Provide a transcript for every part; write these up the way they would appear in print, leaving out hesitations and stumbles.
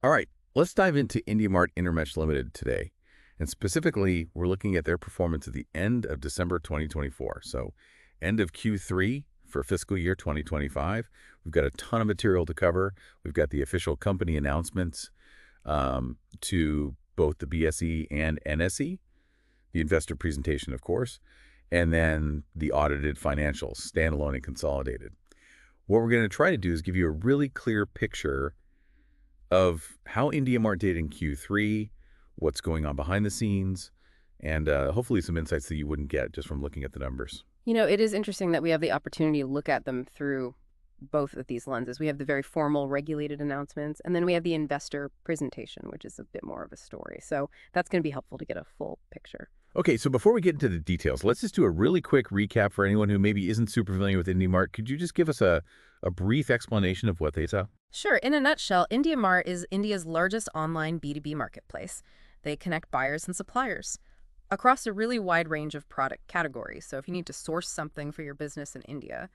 All right, let's dive into Indiamart Intermesh Ltd. today. And specifically, we're looking at their performance at the end of December 2024. So end of Q3 for fiscal year 2025. We've got a ton of material to cover. We've got the official company announcements to both the BSE and NSE, the investor presentation, of course, and then the audited financials, standalone and consolidated. What we're going to try to do is give you a really clear picture of how Indiamart did in Q3, what's going on behind the scenes, and hopefully some insights that you wouldn't get just from looking at the numbers. It is interesting that we have the opportunity to look at them through both of these lenses. We have the very formal regulated announcements, and then we have the investor presentation, which is a bit more of a story. So that's going to be helpful to get a full picture. Okay, so before we get into the details, let's just do a really quick recap for anyone who maybe isn't super familiar with Indiamart. Could you just give us a brief explanation of what they sell? Sure. In a nutshell, Indiamart is India's largest online B2B marketplace. They connect buyers and suppliers across a really wide range of product categories. So if you need to source something for your business in India,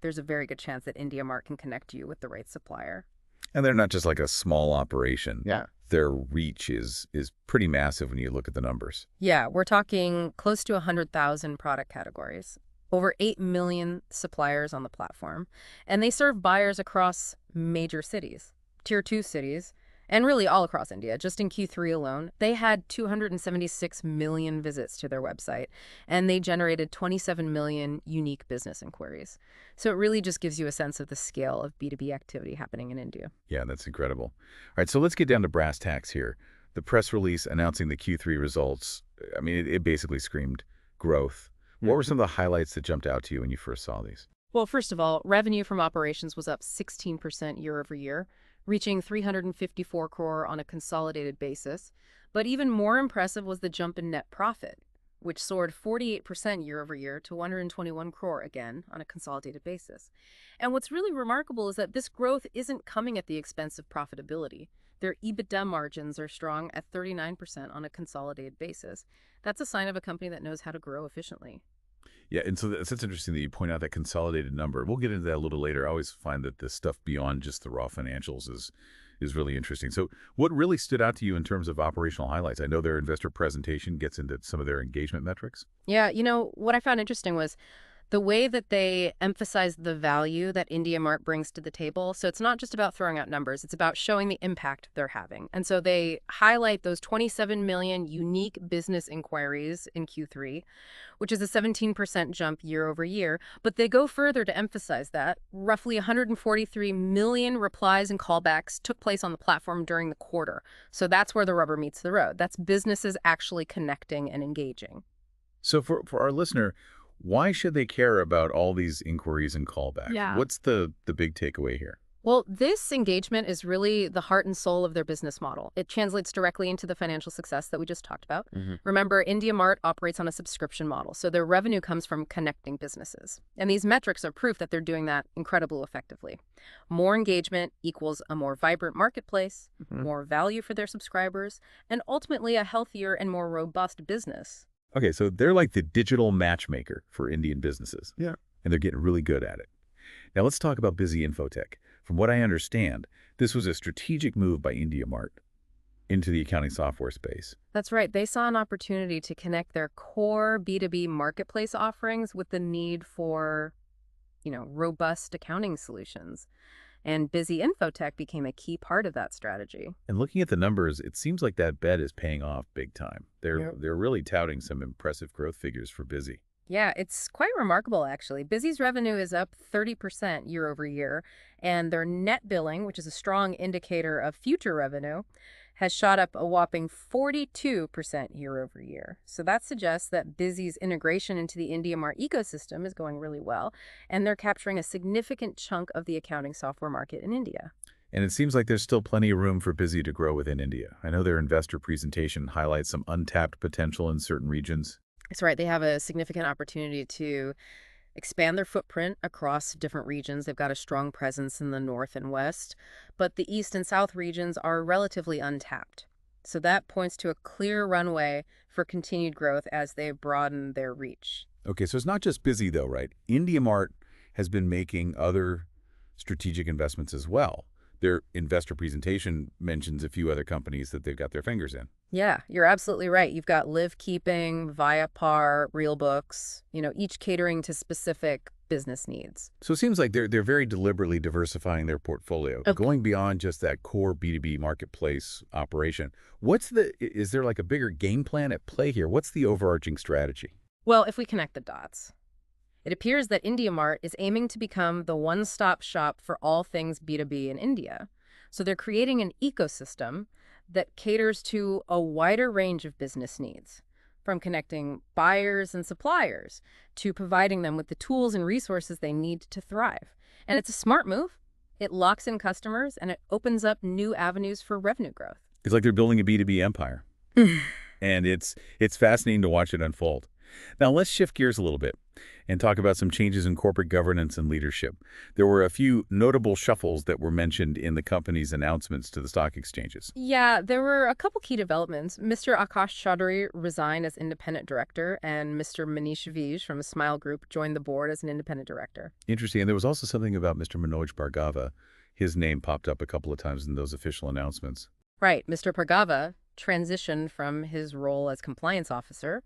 there's a very good chance that Indiamart can connect you with the right supplier. And they're not just like a small operation. Yeah. Their reach is pretty massive when you look at the numbers. Yeah, we're talking close to 100,000 product categories, over 8 million suppliers on the platform, and they serve buyers across major cities, tier 2 cities, and really all across India. Just in Q3 alone, they had 276 million visits to their website, and they generated 27 million unique business inquiries. So it really just gives you a sense of the scale of B2B activity happening in India. Yeah, that's incredible. All right, so let's get down to brass tacks here. The press release announcing the Q3 results, I mean, it basically screamed growth. What were some of the highlights that jumped out to you when you first saw these? Well, first of all, revenue from operations was up 16% year over year, reaching 354 crore on a consolidated basis. But even more impressive was the jump in net profit, which soared 48% year over year to 121 crore again on a consolidated basis. And what's really remarkable is that this growth isn't coming at the expense of profitability. Their EBITDA margins are strong at 39% on a consolidated basis. That's a sign of a company that knows how to grow efficiently. Yeah, and so that's interesting that you point out that consolidated number. We'll get into that a little later. I always find that the stuff beyond just the raw financials is really interesting. So what really stood out to you in terms of operational highlights? I know their investor presentation gets into some of their engagement metrics. Yeah, what I found interesting was the way that they emphasize the value that Indiamart brings to the table. So it's not just about throwing out numbers, it's about showing the impact they're having. And so they highlight those 27 million unique business inquiries in Q3, which is a 17% jump year over year. But they go further to emphasize that roughly 143 million replies and callbacks took place on the platform during the quarter. So that's where the rubber meets the road. That's businesses actually connecting and engaging. So for our listener, why should they care about all these inquiries and callbacks? Yeah. What's the big takeaway here? Well, this engagement is really the heart and soul of their business model. It translates directly into the financial success that we just talked about. Remember, Indiamart operates on a subscription model, so their revenue comes from connecting businesses. And these metrics are proof that they're doing that incredibly effectively. More engagement equals a more vibrant marketplace, more value for their subscribers, and ultimately a healthier and more robust business. Okay, so they're like the digital matchmaker for Indian businesses. Yeah. And they're getting really good at it. Now let's talk about Busy Infotech. From what I understand, this was a strategic move by Indiamart into the accounting software space. That's right. They saw an opportunity to connect their core B2B marketplace offerings with the need for, robust accounting solutions. And Busy Infotech became a key part of that strategy. And looking at the numbers, it seems like that bet is paying off big time. They're really touting some impressive growth figures for Busy. Yeah, it's quite remarkable, actually. Busy's revenue is up 30% year over year, and their net billing, which is a strong indicator of future revenue, has shot up a whopping 42% year over year. So that suggests that Busy's integration into the Indiamart ecosystem is going really well, and they're capturing a significant chunk of the accounting software market in India. And it seems like there's still plenty of room for Busy to grow within India. I know their investor presentation highlights some untapped potential in certain regions. That's right. They have a significant opportunity to expand their footprint across different regions. They've got a strong presence in the north and west, but the east and south regions are relatively untapped. So that points to a clear runway for continued growth as they broaden their reach. Okay, so it's not just Busy though, right? Indiamart has been making other strategic investments as well. Their investor presentation mentions a few other companies that they've got their fingers in. Yeah, you're absolutely right. You've got Live Keeping, Viapar, Real Books, each catering to specific business needs. So it seems like they're very deliberately diversifying their portfolio, Okay. going beyond just that core B2B marketplace operation. Is there like a bigger game plan at play here? What's the overarching strategy? Well, if we connect the dots, it appears that Indiamart is aiming to become the one-stop shop for all things B2B in India. So they're creating an ecosystem that caters to a wider range of business needs, from connecting buyers and suppliers to providing them with the tools and resources they need to thrive. And it's a smart move. It locks in customers and it opens up new avenues for revenue growth. It's like they're building a B2B empire, and it's fascinating to watch it unfold. Now, let's shift gears a little bit and talk about some changes in corporate governance and leadership. There were a few notable shuffles that were mentioned in the company's announcements to the stock exchanges. Yeah, there were a couple key developments. Mr. Akash Chaudhary resigned as independent director, and Mr. Manish Vij from Smile Group joined the board as an independent director. Interesting. And there was also something about Mr. Manoj Bhargava. His name popped up a couple of times in those official announcements. Right, Mr. Bhargava transitioned from his role as compliance officer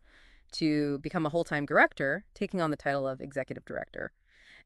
to become a whole-time director, taking on the title of executive director.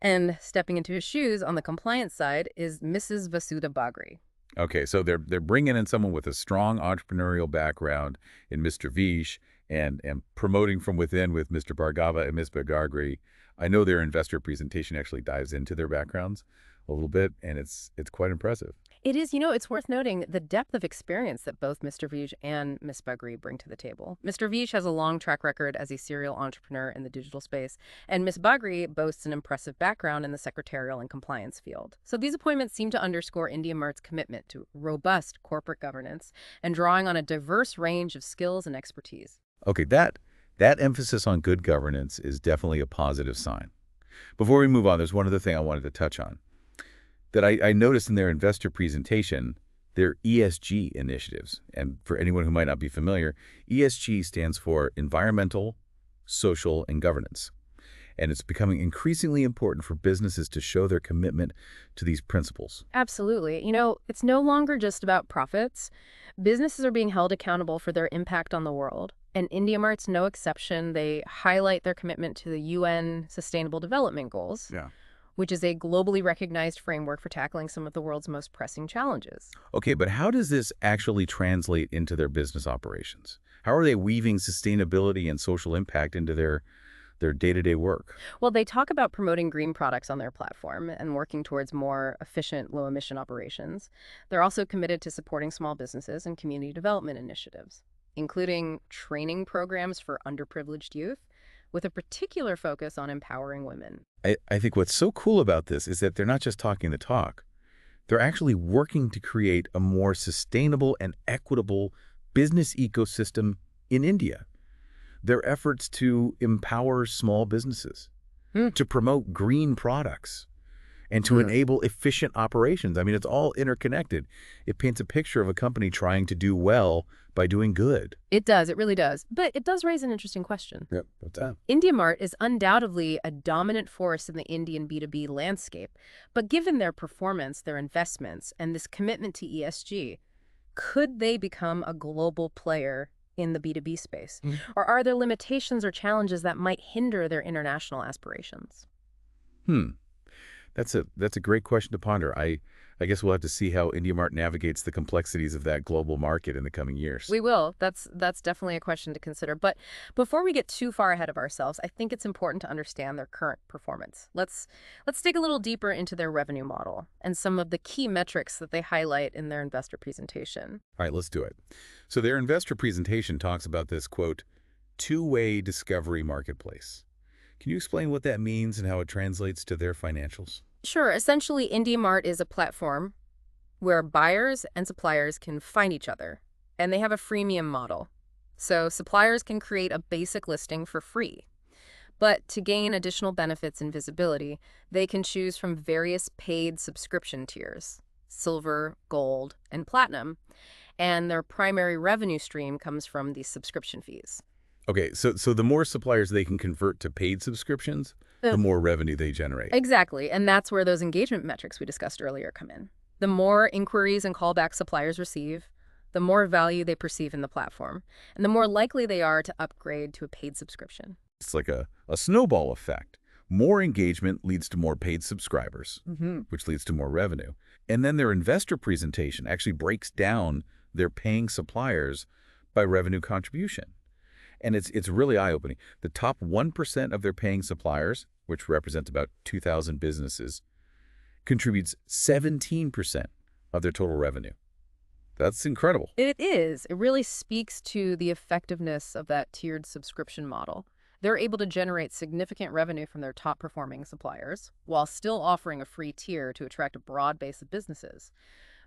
And stepping into his shoes on the compliance side is Mrs. Vasudha Bagri. Okay, so they're bringing in someone with a strong entrepreneurial background in Mr. Vish and promoting from within with Mr. Bhargava and Ms. Bagagri. I know their investor presentation actually dives into their backgrounds a little bit, and it's quite impressive. It is, it's worth noting the depth of experience that both Mr. Vij and Ms. Bagri bring to the table. Mr. Vij has a long track record as a serial entrepreneur in the digital space, and Ms. Bagri boasts an impressive background in the secretarial and compliance field. So these appointments seem to underscore Indiamart's commitment to robust corporate governance and drawing on a diverse range of skills and expertise. Okay, that emphasis on good governance is definitely a positive sign. Before we move on, there's one other thing I wanted to touch on that I noticed in their investor presentation, their ESG initiatives. And for anyone who might not be familiar, ESG stands for environmental, social, and governance. And it's becoming increasingly important for businesses to show their commitment to these principles. Absolutely. It's no longer just about profits. Businesses are being held accountable for their impact on the world. And Indiamart's no exception. They highlight their commitment to the UN Sustainable Development Goals. Yeah. Which is a globally recognized framework for tackling some of the world's most pressing challenges. Okay, but how does this actually translate into their business operations? How are they weaving sustainability and social impact into their day-to-day work? Well, they talk about promoting green products on their platform and working towards more efficient, low-emission operations. They're also committed to supporting small businesses and community development initiatives, including training programs for underprivileged youth, with a particular focus on empowering women. I think what's so cool about this is that they're not just talking the talk. They're actually working to create a more sustainable and equitable business ecosystem in India. Their efforts to empower small businesses, to promote green products, and to enable efficient operations. I mean, it's all interconnected. It paints a picture of a company trying to do well by doing good. It does. It really does. But it does raise an interesting question. Yep. What's that? Indiamart is undoubtedly a dominant force in the Indian B2B landscape. But given their performance, their investments, and this commitment to ESG, could they become a global player in the B2B space? Or are there limitations or challenges that might hinder their international aspirations? That's a great question to ponder. I guess we'll have to see how Indiamart navigates the complexities of that global market in the coming years. We will. That's definitely a question to consider. But before we get too far ahead of ourselves, I think it's important to understand their current performance. Let's dig a little deeper into their revenue model and some of the key metrics that they highlight in their investor presentation. All right, let's do it. So their investor presentation talks about this, quote, two-way discovery marketplace. Can you explain what that means and how it translates to their financials? Sure. Essentially, Indiamart is a platform where buyers and suppliers can find each other, and they have a freemium model. So suppliers can create a basic listing for free. But to gain additional benefits and visibility, they can choose from various paid subscription tiers, silver, gold, and platinum, and their primary revenue stream comes from these subscription fees. Okay, so the more suppliers they can convert to paid subscriptions, the more revenue they generate. Exactly, and that's where those engagement metrics we discussed earlier come in. The more inquiries and callbacks suppliers receive, the more value they perceive in the platform, and the more likely they are to upgrade to a paid subscription. It's like a snowball effect. More engagement leads to more paid subscribers, which leads to more revenue. And then their investor presentation actually breaks down their paying suppliers by revenue contribution. And it's really eye-opening. The top 1% of their paying suppliers, which represents about 2,000 businesses, contributes 17% of their total revenue. That's incredible. It is. It really speaks to the effectiveness of that tiered subscription model. They're able to generate significant revenue from their top-performing suppliers while still offering a free tier to attract a broad base of businesses.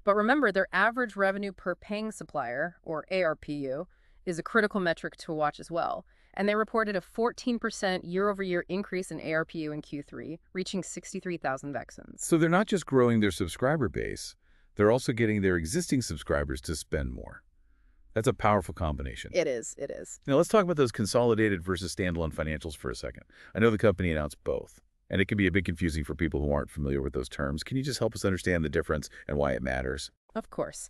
But remember, their average revenue per paying supplier, or ARPU, is a critical metric to watch as well. And they reported a 14% year-over-year increase in ARPU in Q3, reaching 63,000 Vexins. So they're not just growing their subscriber base, they're also getting their existing subscribers to spend more. That's a powerful combination. It is. It is. Now let's talk about those consolidated versus standalone financials for a second. I know the company announced both, and it can be a bit confusing for people who aren't familiar with those terms. Can you just help us understand the difference and why it matters? Of course.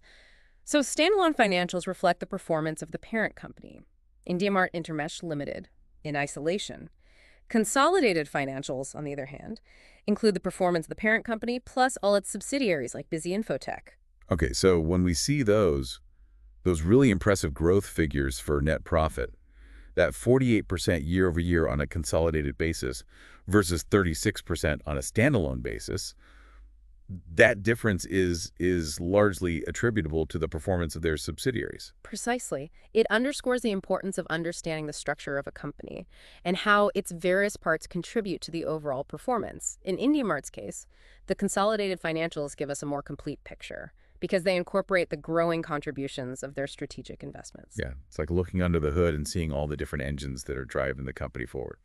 So standalone financials reflect the performance of the parent company, Indiamart Intermesh Ltd, in isolation. Consolidated financials, on the other hand, include the performance of the parent company plus all its subsidiaries like Busy Infotech. Okay, so when we see those really impressive growth figures for net profit, that 48% year-over-year on a consolidated basis versus 36% on a standalone basis, that difference is largely attributable to the performance of their subsidiaries. Precisely. It underscores the importance of understanding the structure of a company and how its various parts contribute to the overall performance. In IndiaMart's case, the consolidated financials give us a more complete picture because they incorporate the growing contributions of their strategic investments. Yeah, it's like looking under the hood and seeing all the different engines that are driving the company forward.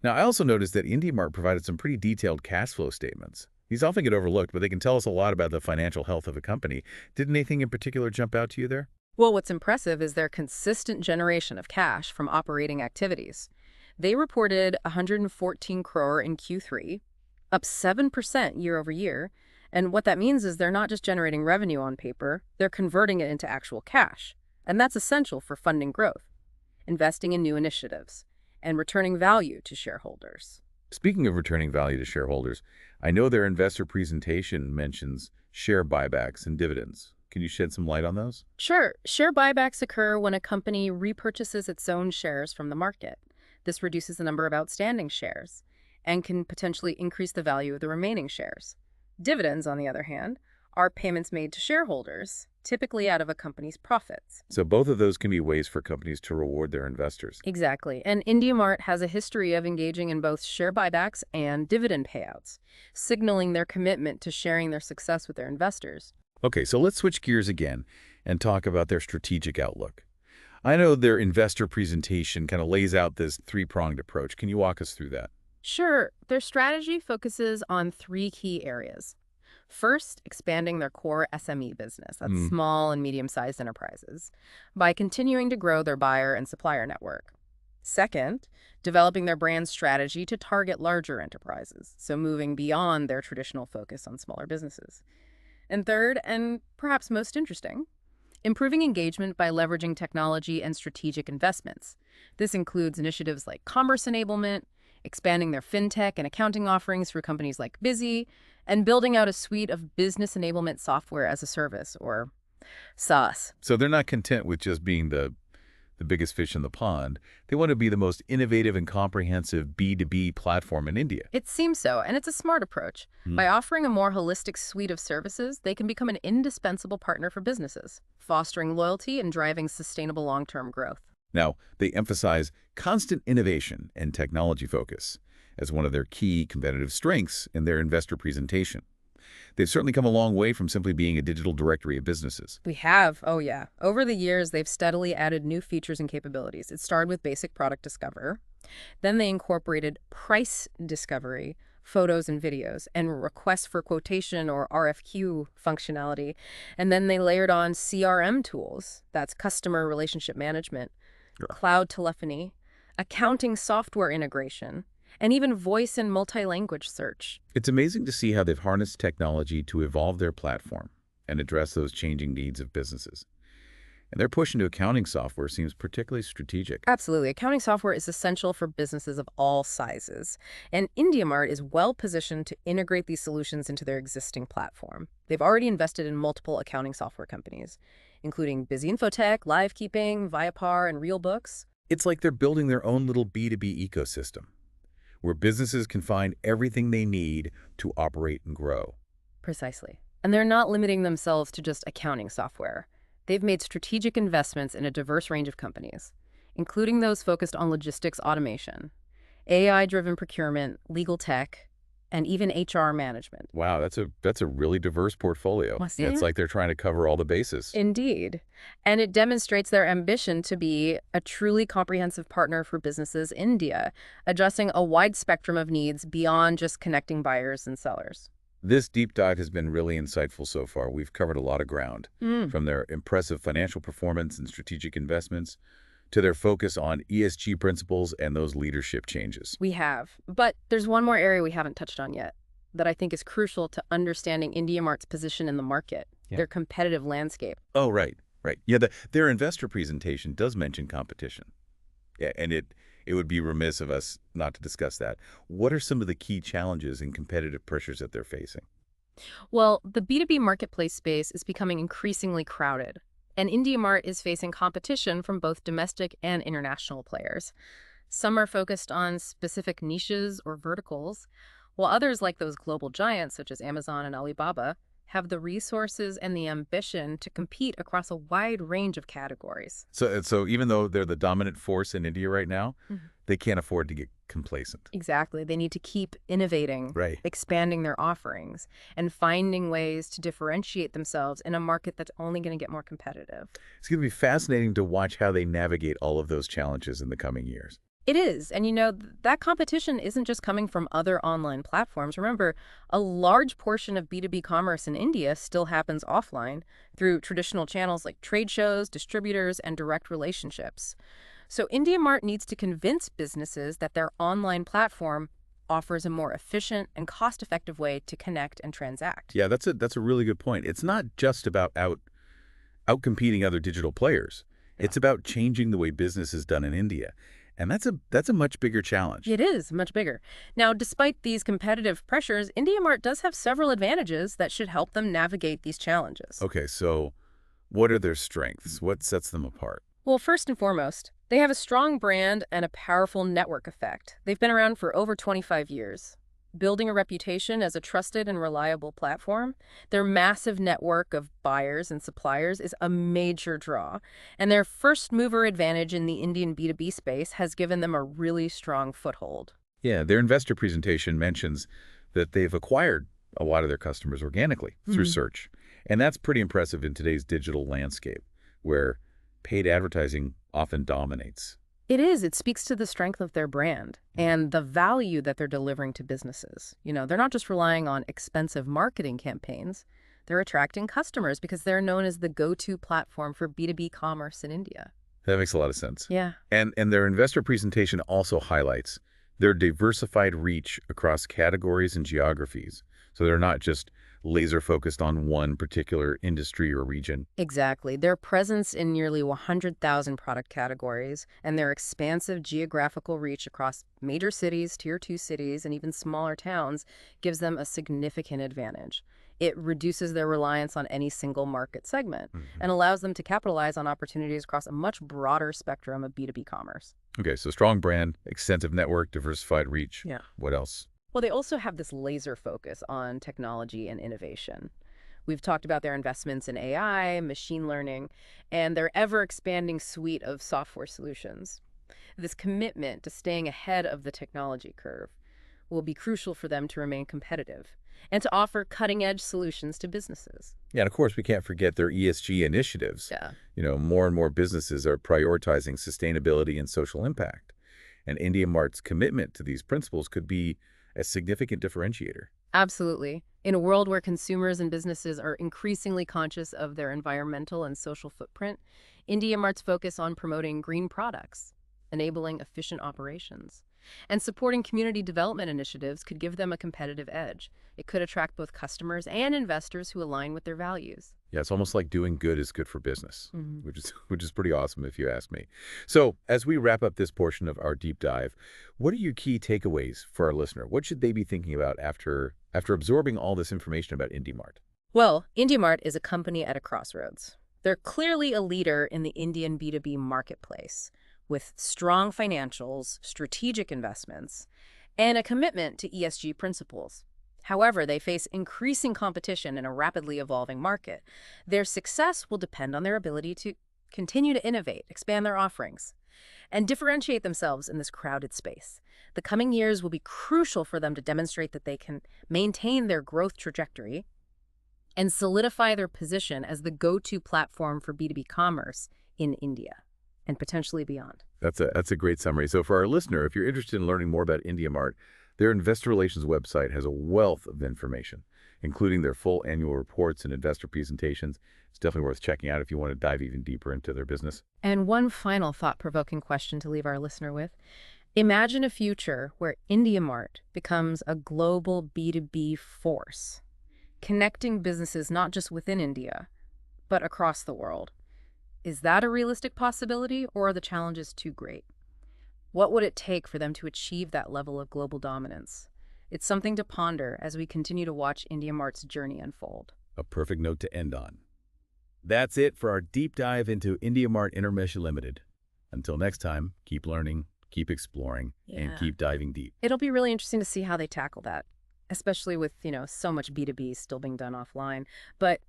Now, I also noticed that IndiaMart provided some pretty detailed cash flow statements. These often get overlooked, but they can tell us a lot about the financial health of a company. Did anything in particular jump out to you there? Well, what's impressive is their consistent generation of cash from operating activities. They reported 114 crore in Q3, up 7% year over year. And what that means is they're not just generating revenue on paper, they're converting it into actual cash. And that's essential for funding growth, investing in new initiatives, and returning value to shareholders. Speaking of returning value to shareholders, I know their investor presentation mentions share buybacks and dividends. Can you shed some light on those? Sure, share buybacks occur when a company repurchases its own shares from the market. This reduces the number of outstanding shares and can potentially increase the value of the remaining shares. Dividends, on the other hand, are payments made to shareholders, typically out of a company's profits. So both of those can be ways for companies to reward their investors. Exactly. And IndiaMart has a history of engaging in both share buybacks and dividend payouts, signaling their commitment to sharing their success with their investors. Okay, so let's switch gears again and talk about their strategic outlook. I know their investor presentation kind of lays out this three-pronged approach. Can you walk us through that? Sure, their strategy focuses on three key areas. First, expanding their core SME business, that's small and medium-sized enterprises, by continuing to grow their buyer and supplier network. Second, developing their brand strategy to target larger enterprises, so moving beyond their traditional focus on smaller businesses. And third, and perhaps most interesting, improving engagement by leveraging technology and strategic investments. This includes initiatives like commerce enablement, expanding their fintech and accounting offerings through companies like Busy, and building out a suite of business enablement software as a service, or SaaS. So they're not content with just being the biggest fish in the pond. They want to be the most innovative and comprehensive B2B platform in India. It seems so, and it's a smart approach. By offering a more holistic suite of services, they can become an indispensable partner for businesses, fostering loyalty and driving sustainable long-term growth. Now, they emphasize constant innovation and technology focus as one of their key competitive strengths in their investor presentation. They've certainly come a long way from simply being a digital directory of businesses. We have, oh yeah. Over the years, they've steadily added new features and capabilities. It started with basic product discover. Then they incorporated price discovery, photos and videos, and request for quotation or RFQ functionality. And then they layered on CRM tools, that's customer relationship management, cloud telephony, accounting software integration, and even voice and multi-language search. It's amazing to see how they've harnessed technology to evolve their platform and address those changing needs of businesses. And their push into accounting software seems particularly strategic. Absolutely. Accounting software is essential for businesses of all sizes, and Indiamart is well positioned to integrate these solutions into their existing platform. They've already invested in multiple accounting software companies, including Busy Infotech, Livekeeping, Viapar, and RealBooks. It's like they're building their own little B2B ecosystem, where businesses can find everything they need to operate and grow. Precisely. And they're not limiting themselves to just accounting software. They've made strategic investments in a diverse range of companies, including those focused on logistics automation, AI-driven procurement, legal tech, and even HR management. Wow, that's a really diverse portfolio. Well, see? It's like they're trying to cover all the bases. Indeed. And it demonstrates their ambition to be a truly comprehensive partner for businesses in India, addressing a wide spectrum of needs beyond just connecting buyers and sellers. This deep dive has been really insightful so far. We've covered a lot of ground, from their impressive financial performance and strategic investments to their focus on ESG principles and those leadership changes. We have. But there's one more area we haven't touched on yet that I think is crucial to understanding Indiamart's position in the market, their competitive landscape. Oh, right, right. Yeah, their investor presentation does mention competition. Yeah, and it would be remiss of us not to discuss that. What are some of the key challenges and competitive pressures that they're facing? Well, the B2B marketplace space is becoming increasingly crowded, and Indiamart is facing competition from both domestic and international players. Some are focused on specific niches or verticals, while others, like those global giants such as Amazon and Alibaba, have the resources and the ambition to compete across a wide range of categories. So even though they're the dominant force in India right now, they can't afford to get complacent. Exactly. They need to keep innovating, Right. expanding their offerings, and finding ways to differentiate themselves in a market that's only going to get more competitive. It's going to be fascinating to watch how they navigate all of those challenges in the coming years. It is. And that competition isn't just coming from other online platforms. Remember, a large portion of B2B commerce in India still happens offline through traditional channels like trade shows, distributors, and direct relationships. So Indiamart needs to convince businesses that their online platform offers a more efficient and cost-effective way to connect and transact. Yeah, that's a really good point. It's not just about outcompeting other digital players. It's about changing the way business is done in India. And that's a much bigger challenge. It is much bigger. Now, despite these competitive pressures, Indiamart does have several advantages that should help them navigate these challenges. Okay, so what are their strengths? What sets them apart? Well, first and foremost, they have a strong brand and a powerful network effect. They've been around for over 25 years, building a reputation as a trusted and reliable platform. Their massive network of buyers and suppliers is a major draw, and their first-mover advantage in the Indian B2B space has given them a really strong foothold. Yeah, their investor presentation mentions that they've acquired a lot of their customers organically through search. And that's pretty impressive in today's digital landscape, where paid advertising often dominates. It is. It speaks to the strength of their brand and the value that they're delivering to businesses. They're not just relying on expensive marketing campaigns. They're attracting customers because they're known as the go-to platform for B2B commerce in India. That makes a lot of sense. Yeah. And their investor presentation also highlights their diversified reach across categories and geographies. So they're not just laser-focused on one particular industry or region. Exactly. Their presence in nearly 100,000 product categories and their expansive geographical reach across major cities, tier 2 cities, and even smaller towns gives them a significant advantage. It reduces their reliance on any single market segment and allows them to capitalize on opportunities across a much broader spectrum of B2B commerce. Okay, so strong brand, extensive network, diversified reach. Yeah. What else? Well, they also have this laser focus on technology and innovation. We've talked about their investments in AI, machine learning, and their ever-expanding suite of software solutions. This commitment to staying ahead of the technology curve will be crucial for them to remain competitive and to offer cutting-edge solutions to businesses. Yeah, and of course, we can't forget their ESG initiatives. Yeah. More and more businesses are prioritizing sustainability and social impact. And Indiamart's commitment to these principles could be a significant differentiator. Absolutely. In a world where consumers and businesses are increasingly conscious of their environmental and social footprint, Indiamart's focus on promoting green products, enabling efficient operations, And supporting community development initiatives could give them a competitive edge. It could attract both customers and investors who align with their values. Yeah, it's almost like doing good is good for business, Mhm. which is pretty awesome if you ask me. So, as we wrap up this portion of our deep dive, what are your key takeaways for our listener? What should they be thinking about after absorbing all this information about IndyMart? Well, Indiamart is a company at a crossroads. They're clearly a leader in the Indian B2B marketplace with strong financials, strategic investments, and a commitment to ESG principles. However, they face increasing competition in a rapidly evolving market. Their success will depend on their ability to continue to innovate, expand their offerings, and differentiate themselves in this crowded space. The coming years will be crucial for them to demonstrate that they can maintain their growth trajectory and solidify their position as the go-to platform for B2B commerce in India and potentially beyond. That's a great summary. So for our listener, if you're interested in learning more about IndiaMart, their investor relations website has a wealth of information, including their full annual reports and investor presentations. It's definitely worth checking out if you want to dive even deeper into their business. And one final thought-provoking question to leave our listener with. Imagine a future where IndiaMart becomes a global B2B force, connecting businesses not just within India, but across the world. Is that a realistic possibility, or are the challenges too great? What would it take for them to achieve that level of global dominance? It's something to ponder as we continue to watch IndiaMart's journey unfold. A perfect note to end on. That's it for our deep dive into IndiaMart Intermesh Ltd. Until next time, keep learning, keep exploring, and keep diving deep. It'll be really interesting to see how they tackle that, especially with, so much B2B still being done offline. But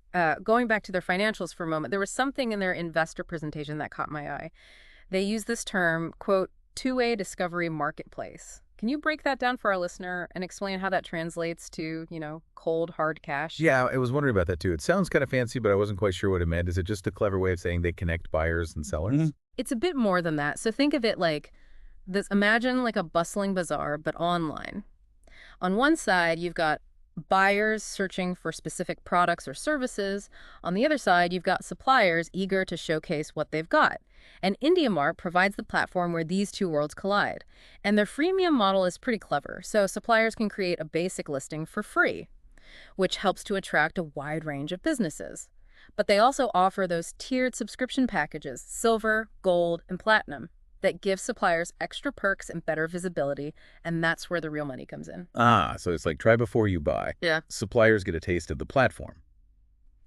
going back to their financials for a moment, there was something in their investor presentation that caught my eye. They use this term, quote, two-way discovery marketplace. Can you break that down for our listener and explain how that translates to, cold, hard cash? Yeah, I was wondering about that too. It sounds kind of fancy, but I wasn't quite sure what it meant. Is it just a clever way of saying they connect buyers and sellers? It's a bit more than that. So think of it like this. Imagine like a bustling bazaar, but online. On one side, you've got buyers searching for specific products or services. On the other side, you've got suppliers eager to showcase what they've got. And IndiaMart provides the platform where these two worlds collide. And their freemium model is pretty clever. So suppliers can create a basic listing for free, which helps to attract a wide range of businesses. But they also offer those tiered subscription packages, silver, gold, and platinum, that give suppliers extra perks and better visibility, and that's where the real money comes in. Ah, so it's like try before you buy. Yeah. Suppliers get a taste of the platform,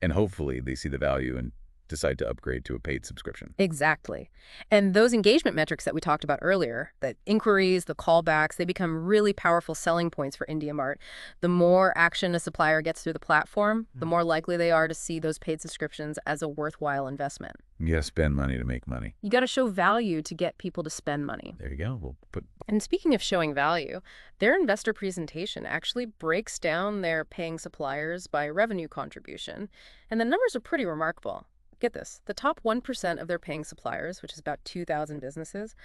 and hopefully they see the value and decide to upgrade to a paid subscription. Exactly. And those engagement metrics that we talked about earlier, the inquiries, the callbacks, they become really powerful selling points for IndiaMart. The more action a supplier gets through the platform, the more likely they are to see those paid subscriptions as a worthwhile investment. You gotta spend money to make money. You got to show value to get people to spend money. There you go. And speaking of showing value, their investor presentation actually breaks down their paying suppliers by revenue contribution, and the numbers are pretty remarkable. Get this, the top 1% of their paying suppliers, which is about 2,000 businesses,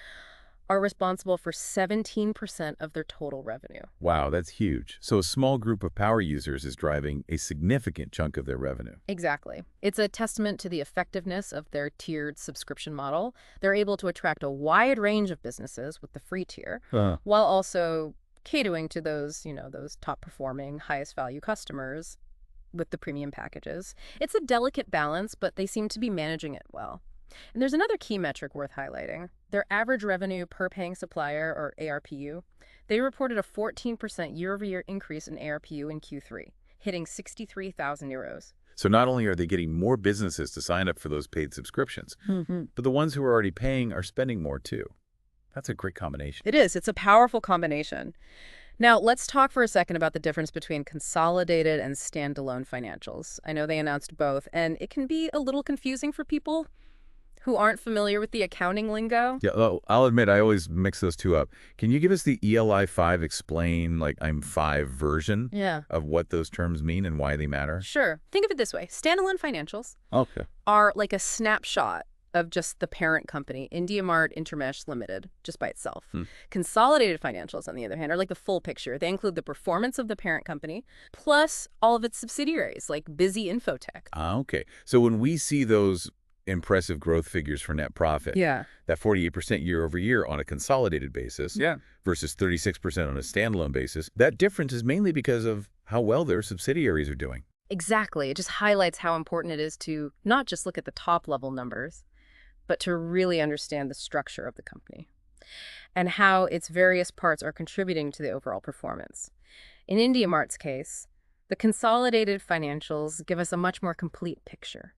are responsible for 17% of their total revenue. Wow, that's huge. So a small group of power users is driving a significant chunk of their revenue. Exactly. It's a testament to the effectiveness of their tiered subscription model. They're able to attract a wide range of businesses with the free tier, while also catering to those, those top performing, highest value customers with the premium packages. It's a delicate balance, but they seem to be managing it well. And there's another key metric worth highlighting. Their average revenue per paying supplier, or ARPU. They reported a 14% year-over-year increase in ARPU in Q3, hitting 63,000 euros. So not only are they getting more businesses to sign up for those paid subscriptions, but the ones who are already paying are spending more too. That's a great combination. It is. It's a powerful combination. Now, let's talk for a second about the difference between consolidated and standalone financials. I know they announced both, and it can be a little confusing for people who aren't familiar with the accounting lingo. Yeah, I'll admit I always mix those two up. Can you give us the ELI 5 explain, like I'm 5 version of what those terms mean and why they matter? Sure. Think of it this way. Standalone financials are like a snapshot of just the parent company, Indiamart Intermesh Ltd, just by itself. Consolidated financials, on the other hand, are like the full picture. They include the performance of the parent company, plus all of its subsidiaries, like Busy Infotech. Okay. So when we see those impressive growth figures for net profit. Yeah. That 48% year over year on a consolidated basis versus 36% on a standalone basis. That difference is mainly because of how well their subsidiaries are doing. Exactly. It just highlights how important it is to not just look at the top-level numbers, but to really understand the structure of the company and how its various parts are contributing to the overall performance. In IndiaMart's case, the consolidated financials give us a much more complete picture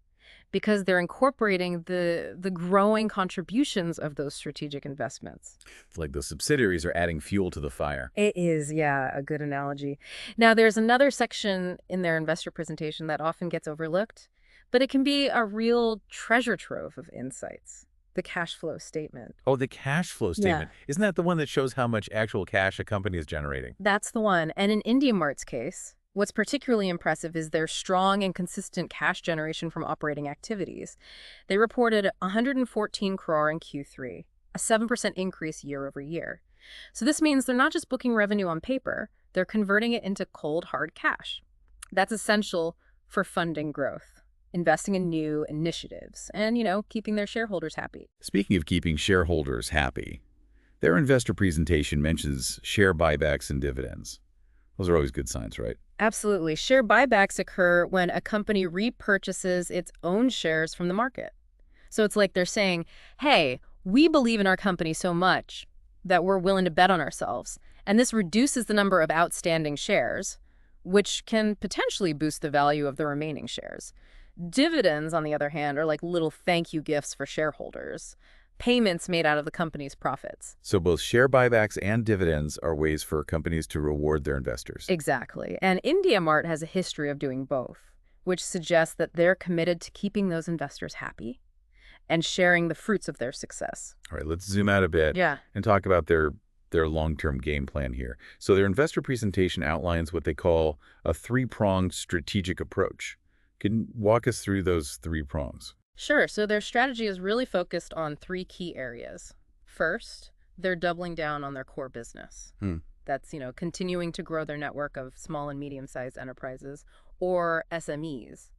because they're incorporating the growing contributions of those strategic investments. It's like the subsidiaries are adding fuel to the fire. It is, yeah, a good analogy. Now, there's another section in their investor presentation that often gets overlooked, but it can be a real treasure trove of insights. The cash flow statement. Oh, the cash flow statement. Isn't that the one that shows how much actual cash a company is generating? That's the one. And in IndiaMart's case, what's particularly impressive is their strong and consistent cash generation from operating activities. They reported 114 crore in Q3, a 7% increase year over year. So this means they're not just booking revenue on paper, they're converting it into cold, hard cash. That's essential for funding growth, investing in new initiatives, and, keeping their shareholders happy. Speaking of keeping shareholders happy, their investor presentation mentions share buybacks and dividends. Those are always good signs, right? Absolutely. Share buybacks occur when a company repurchases its own shares from the market. So it's like they're saying, hey, we believe in our company so much that we're willing to bet on ourselves. And this reduces the number of outstanding shares, which can potentially boost the value of the remaining shares. Dividends, on the other hand, are like little thank you gifts for shareholders, payments made out of the company's profits. So both share buybacks and dividends are ways for companies to reward their investors. Exactly. And IndiaMart has a history of doing both, which suggests that they're committed to keeping those investors happy and sharing the fruits of their success. All right, let's zoom out a bit and talk about their long-term game plan here. So their investor presentation outlines what they call a three-pronged strategic approach. Can you walk us through those three prongs? Sure. So their strategy is really focused on three key areas. First, they're doubling down on their core business. That's, continuing to grow their network of small and medium-sized enterprises, or SMEs,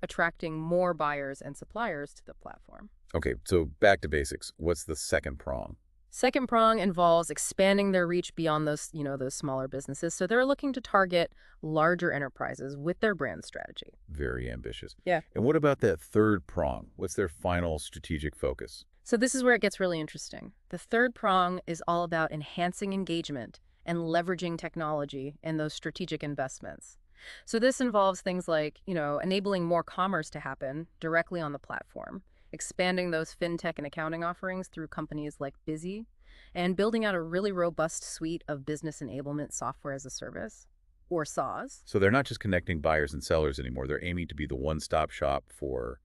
attracting more buyers and suppliers to the platform. Okay, so back to basics. What's the second prong? Second prong involves expanding their reach beyond those, those smaller businesses. So they're looking to target larger enterprises with their brand strategy. Very ambitious. Yeah. And what about that third prong? What's their final strategic focus? So this is where it gets really interesting. The third prong is all about enhancing engagement and leveraging technology in those strategic investments. So this involves things like, enabling more commerce to happen directly on the platform, expanding those fintech and accounting offerings through companies like Busy, and building out a really robust suite of business enablement software as a service, or SaaS. So they're not just connecting buyers and sellers anymore. They're aiming to be the one-stop shop for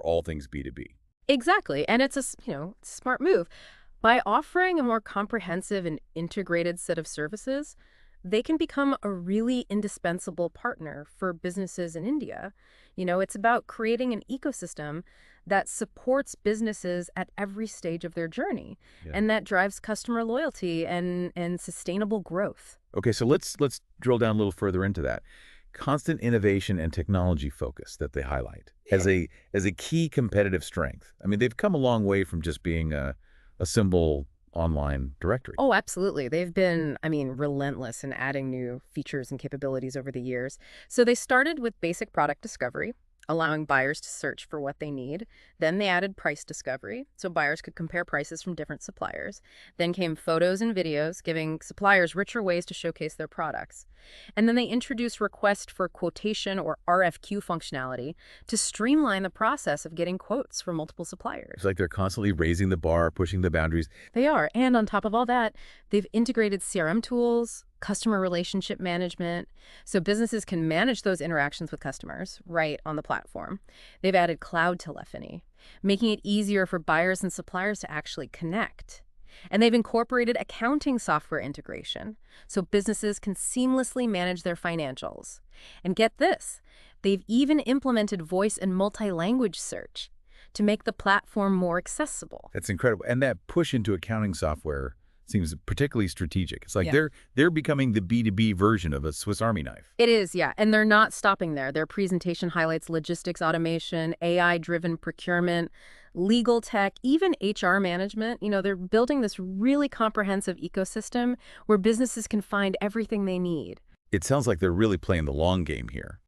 all things B2B. Exactly. And it's a smart move. By offering a more comprehensive and integrated set of services, they can become a really indispensable partner for businesses in India. It's about creating an ecosystem that supports businesses at every stage of their journey, and that drives customer loyalty and sustainable growth. Okay, so let's drill down a little further into that. Constant innovation and technology focus that they highlight as a key competitive strength. I mean, they've come a long way from just being a simple online directory. Oh, absolutely. They've been, relentless in adding new features and capabilities over the years. So they started with basic product discovery, allowing buyers to search for what they need. Then they added price discovery, so buyers could compare prices from different suppliers. Then came photos and videos, giving suppliers richer ways to showcase their products. And then they introduced request for quotation, or RFQ functionality, to streamline the process of getting quotes from multiple suppliers. It's like they're constantly raising the bar, pushing the boundaries. They are. And on top of all that, they've integrated CRM tools, customer relationship management, so businesses can manage those interactions with customers right on the platform. They've added cloud telephony, making it easier for buyers and suppliers to actually connect. And they've incorporated accounting software integration, so businesses can seamlessly manage their financials. And get this, they've even implemented voice and multi-language search to make the platform more accessible. That's incredible. And that push into accounting software Seems particularly strategic. It's like Yeah. they're becoming the B2B version of a Swiss Army knife. It is, yeah. And they're not stopping there. Their presentation highlights logistics automation, AI-driven procurement, legal tech, even HR management. They're building this really comprehensive ecosystem where businesses can find everything they need. It sounds like they're really playing the long game here.